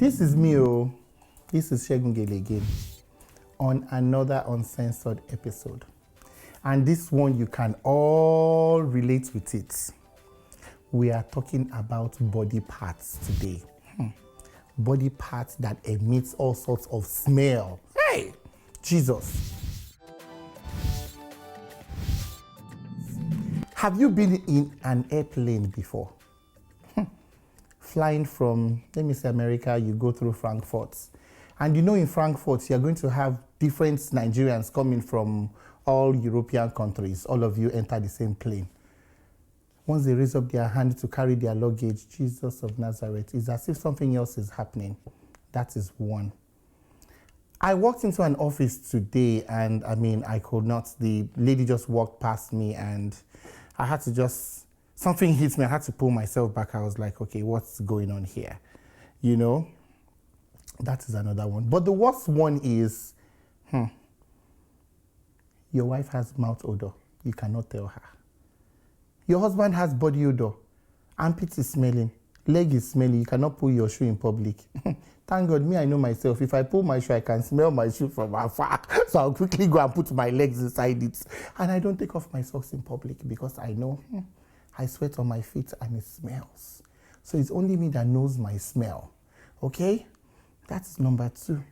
This is me, oh. This is Segun Gele again on another Uncensored episode. And this one, you can all relate with it. We are talking about body parts today. Body parts that emits all sorts of smell. Hey, Jesus. Have you been in an airplane before? Flying from, let me say America, you go through Frankfurt. And you know in Frankfurt, you're going to have different Nigerians coming from all European countries. All of you enter the same plane. Once they raise up their hand to carry their luggage, Jesus of Nazareth, it's as if something else is happening. That is one. I walked into an office today and I could not, the lady just walked past me and I had to just, something hit me. I had to pull myself back. I was like, okay, what's going on here? You know, that is another one. But the worst one is, your wife has mouth odor. You cannot tell her. Your husband has body odor. Armpit is smelling. Leg is smelling. You cannot pull your shoe in public. Thank God, me, I know myself. If I pull my shoe, I can smell my shoe from afar. So I'll quickly go and put my legs inside it. And I don't take off my socks in public because I know I sweat on my feet and it smells. So it's only me that knows my smell. Okay? That's number 2.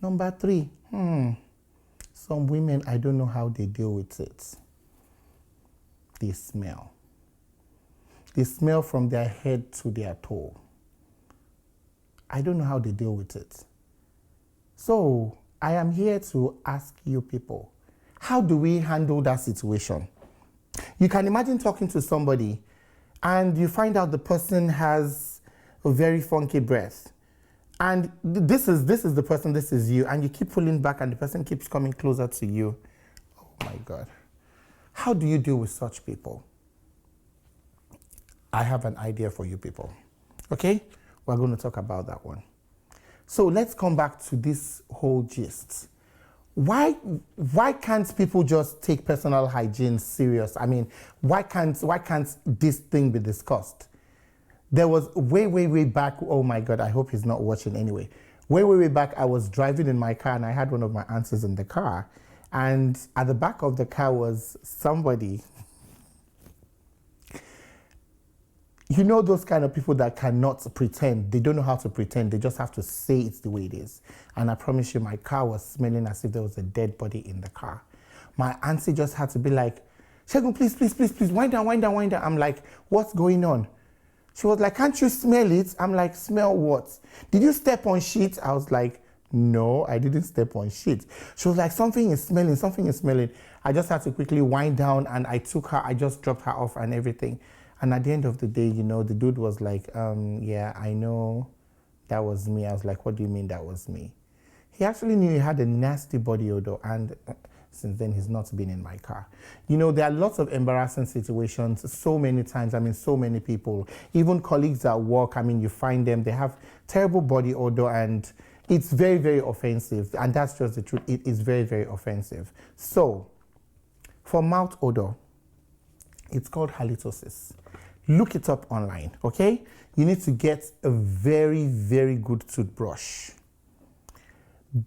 Number 3, some women, I don't know how they deal with it. They smell. They smell from their head to their toe. I don't know how they deal with it. So I am here to ask you people, how do we handle that situation? You can imagine talking to somebody and you find out the person has a very funky breath. And this is the person, this is you, and you keep pulling back and the person keeps coming closer to you. Oh my God. How do you deal with such people? I have an idea for you people. Okay? We're going to talk about that one. So let's come back to this whole gist. Why can't people just take personal hygiene serious? Why can't this thing be discussed? There was way back, oh my God, I hope he's not watching anyway. Way back, I was driving in my car and I had one of my aunts in the car. And at the back of the car was somebody. You know those kind of people that cannot pretend. They don't know how to pretend. They just have to say it's the way it is. And I promise you, my car was smelling as if there was a dead body in the car. My auntie just had to be like, Segun, please, wind down. I'm like, what's going on? She was like, can't you smell it? I'm like, smell what? Did you step on shit? I was like, no, I didn't step on shit. She was like, something is smelling. I just had to quickly wind down and I just dropped her off and everything. And at the end of the day, the dude was like, yeah, I know that was me. I was like, what do you mean that was me? He actually knew he had a nasty body odor and since then he's not been in my car. There are lots of embarrassing situations so many times. So many people, even colleagues at work, you find them, they have terrible body odor and it's very, very offensive. And that's just the truth. It is very, very offensive. So for mouth odor, it's called halitosis. Look it up online, okay? You need to get a very, very good toothbrush.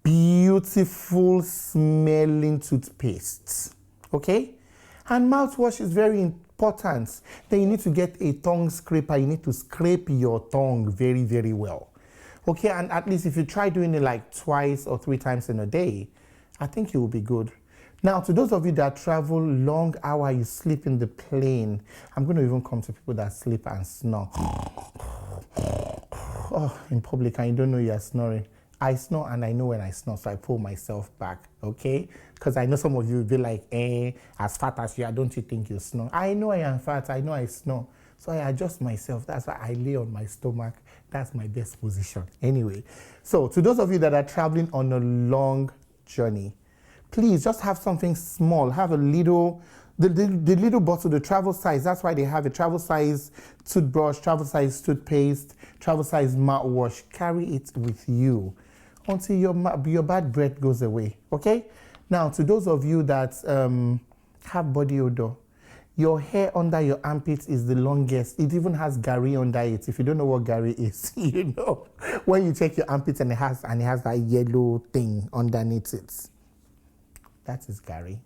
Beautiful smelling toothpaste, okay? And mouthwash is very important. Then you need to get a tongue scraper. You need to scrape your tongue very, very well. Okay, and at least if you try doing it like 2 or 3 times in a day, I think you will be good. Now, to those of you that travel long hour, you sleep in the plane. I'm going to even come to people that sleep and snore. Oh, in public, and you don't know you're snoring. I snore and I know when I snore, so I pull myself back, okay? Because I know some of you will be like, as fat as you are, don't you think you snore? I know I am fat, I know I snore. So I adjust myself. That's why I lay on my stomach. That's my best position. Anyway, so to those of you that are traveling on a long journey, please just have something small. Have a little, the little bottle, the travel size. That's why they have a travel size toothbrush, travel size toothpaste, travel size mouthwash. Carry it with you until your bad breath goes away, okay? Now, to those of you that have body odor, Your hair under your armpit is the longest. It even has Gary under it. If you don't know what Gary is, you know. When you check your armpit and it has that yellow thing underneath it. That is Gary.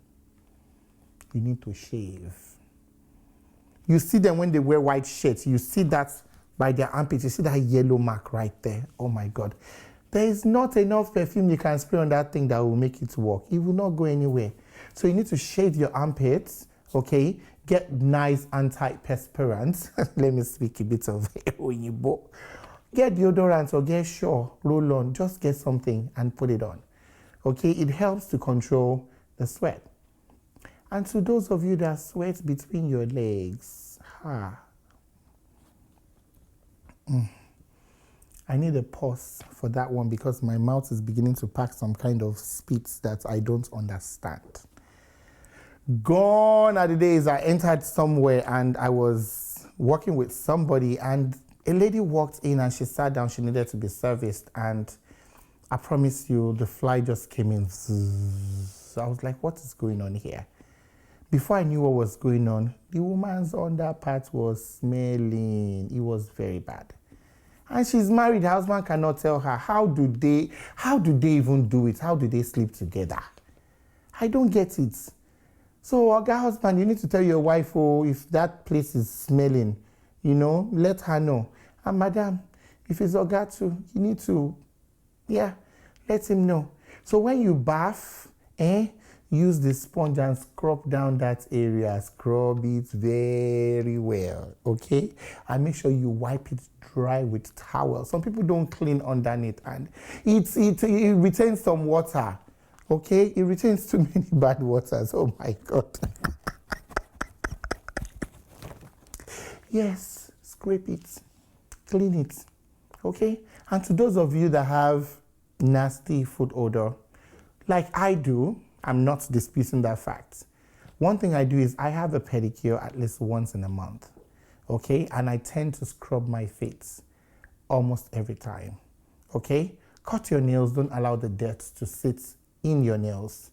You need to shave. You see them when they wear white shirts. You see that by their armpit. You see that yellow mark right there. Oh my God. There is not enough perfume you can spray on that thing that will make it work. It will not go anywhere. So you need to shave your armpits, okay? Get nice antiperspirant. Let me speak a bit of Oyinbo. Get deodorant or get Shaw, roll on. Just get something and put it on. Okay? It helps to control the sweat. And to those of you that sweat between your legs, I need a pause for that one because my mouth is beginning to pack some kind of spits that I don't understand. Gone are the days I entered somewhere and I was working with somebody and a lady walked in and she sat down. She needed to be serviced and I promise you the fly just came in. So I was like, what is going on here? Before I knew what was going on, the woman's under part was smelling. It was very bad. And she's married, her husband cannot tell her. How do they even do it? How do they sleep together? I don't get it. So, Oga husband, you need to tell your wife, oh, if that place is smelling, you know, let her know. And madam, if it's Oga too, you need to, let him know. So when you bath, use the sponge and scrub down that area. Scrub it very well, okay? And make sure you wipe it dry with towel. Some people don't clean underneath and it retains some water, okay? It retains too many bad waters, oh my God. Yes, scrape it, clean it, okay? And to those of you that have nasty foot odor, like I do, I'm not disputing that fact. One thing I do is I have a pedicure at least once in a month, okay? And I tend to scrub my feet almost every time, okay? Cut your nails, don't allow the dirt to sit in your nails.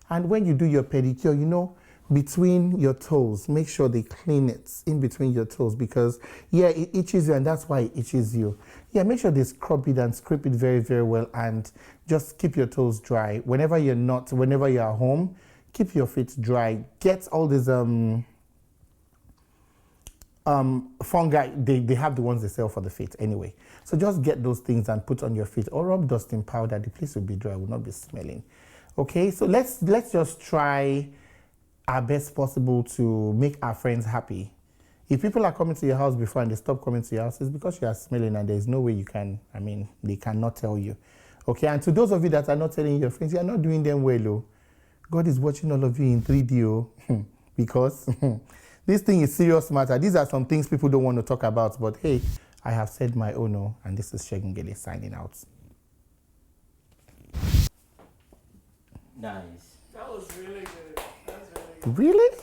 And when you do your pedicure, you know, between your toes, make sure they clean it in between your toes because, it itches you and that's why it itches you. Make sure they scrub it and scrape it very, very well and just keep your toes dry. Whenever you're home, keep your feet dry. Get all these fungi, they have the ones they sell for the feet anyway. So just get those things and put on your feet or rub dusting powder. The place will be dry, will not be smelling. Okay, so let's just try our best possible to make our friends happy. If people are coming to your house before and they stop coming to your house, it's because you are smelling and there's no way you can, they cannot tell you. Okay, and to those of you that are not telling your friends, you are not doing them well, oh. God is watching all of you in 3D, oh, because this thing is serious matter. These are some things people don't want to talk about, but hey, I have said my own, oh, and this is Segun Gele signing out. Nice. That was really good. That was really good. Really?